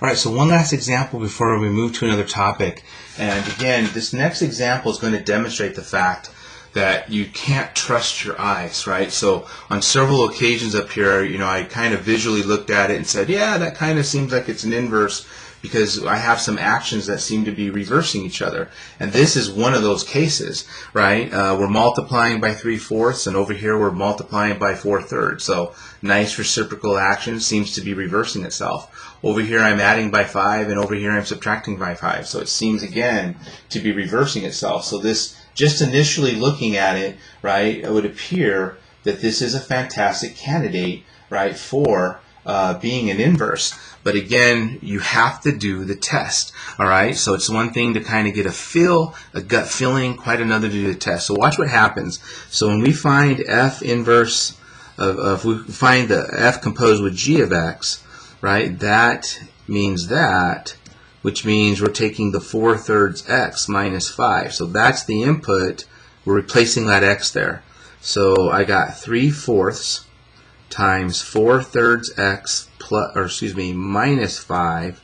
Alright, so one last example before we move to another topic. And again, this next example is going to demonstrate the fact that you can't trust your eyes, right? So on several occasions up here, I kind of visually looked at it and said, yeah, that kind of seems like it's an inverse because I have some actions that seem to be reversing each other. And this is one of those cases, right? We're multiplying by 3/4, and over here we're multiplying by 4/3. So nice reciprocal action seems to be reversing itself. Over here I'm adding by 5, and over here I'm subtracting by 5. So it seems again to be reversing itself. So this, just initially looking at it, right, it would appear that this is a fantastic candidate, right, for being an inverse. But again, you have to do the test. All right, so it's one thing to kind of get a gut feeling, quite another to do the test. So watch what happens. So when we find f inverse if we find the f composed with g of x, right, that means that, which means we're taking the 4/3 x minus 5. So that's the input. We're replacing that x there. So I got 3/4 times 4/3 x minus 5,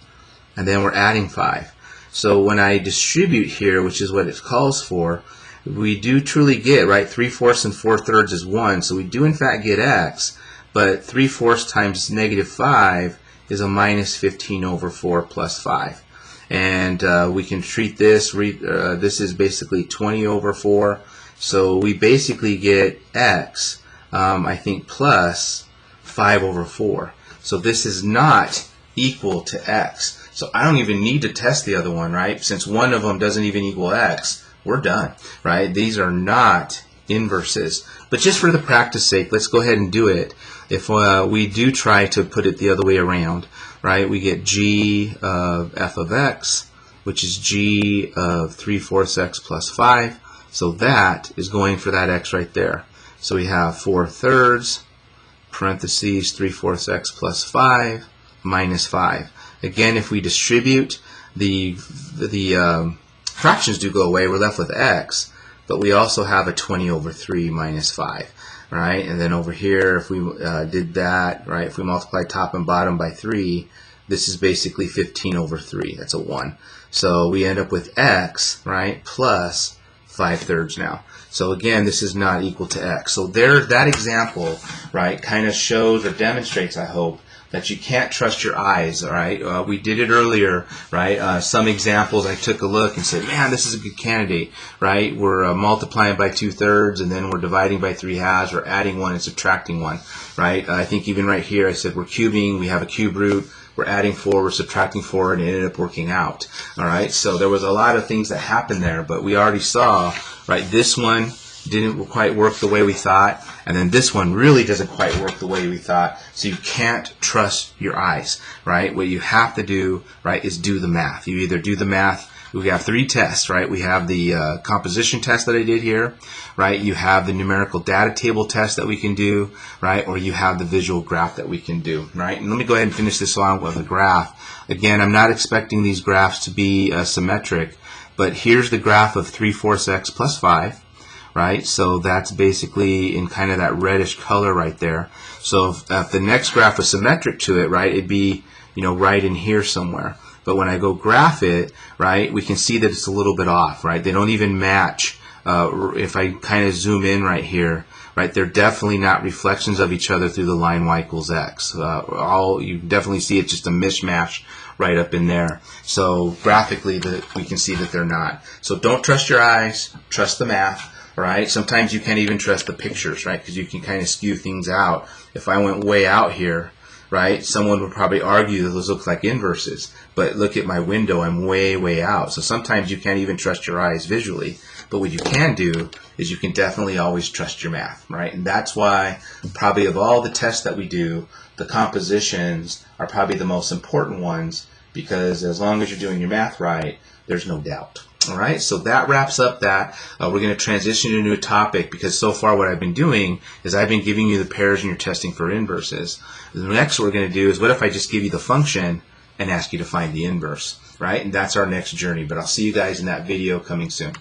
and then we're adding 5. So when I distribute here, which is what it calls for, we do truly get, right, 3/4 and 4/3 is 1, so we do in fact get x, but 3/4 times negative 5 is a minus 15 over 4 plus 5. And we can treat this, this is basically 20 over 4, so we basically get x, I think, plus 5 over 4. So this is not equal to x. So I don't even need to test the other one, right? Since one of them doesn't even equal x, we're done, right? These are not inverses. But just for the practice sake, let's go ahead and do it. If we do try to put it the other way around, right, we get g of f of x, which is g of 3/4 x plus 5. So that is going for that x right there. So we have 4/3 parentheses 3/4 x plus 5 minus 5. Again, if we distribute, the fractions do go away. We're left with x, but we also have a 20 over 3 minus 5. Right? And then over here, if we did that, right, if we multiply top and bottom by 3, this is basically 15 over 3. That's a 1. So we end up with x, right, plus 5/3 now. So again, this is not equal to x. So there, that example, right, kind of shows or demonstrates, I hope, that you can't trust your eyes. All right, we did it earlier, right? Some examples I took a look and said, man, this is a good candidate, right? We're multiplying by 2/3, and then we're dividing by 3/2. We're adding 1 and subtracting 1, right? I think even right here I said we're cubing. We have a cube root. We're adding 4. We're subtracting 4, and it ended up working out. All right, so there was a lot of things that happened there, but we already saw, right? This one didn't quite work the way we thought, and then this one really doesn't quite work the way we thought. So you can't trust your eyes, right? What you have to do, right, is do the math. You either do the math. We have 3 tests, right? We have the composition test that I did here, right? You have the numerical data table test that we can do, right? Or you have the visual graph that we can do, right? And let me go ahead and finish this on with a graph. Again, I'm not expecting these graphs to be symmetric, but here's the graph of 3/4 x plus 5. Right, so that's basically in kind of that reddish color right there. So if the next graph was symmetric to it, right, it'd be, right in here somewhere. But when I go graph it, right, we can see that it's a little bit off, right? They don't even match. If I kind of zoom in right here, right, they're definitely not reflections of each other through the line y equals x. You definitely see it's just a mishmash right up in there. So graphically, we can see that they're not. So don't trust your eyes, trust the math. Right? Sometimes you can't even trust the pictures, right? Because you can kind of skew things out. If I went way out here, right, someone would probably argue that those look like inverses. But look at my window, I'm way, way out. So sometimes you can't even trust your eyes visually. But what you can do is you can definitely always trust your math, right? And that's why probably of all the tests that we do, the compositions are probably the most important ones, because as long as you're doing your math right, there's no doubt. All right, so that wraps up that. We're going to transition to a new topic, because so far what I've been doing is I've been giving you the pairs and you're testing for inverses. The next what we're going to do is, what if I just give you the function and ask you to find the inverse, right? And that's our next journey. But I'll see you guys in that video coming soon.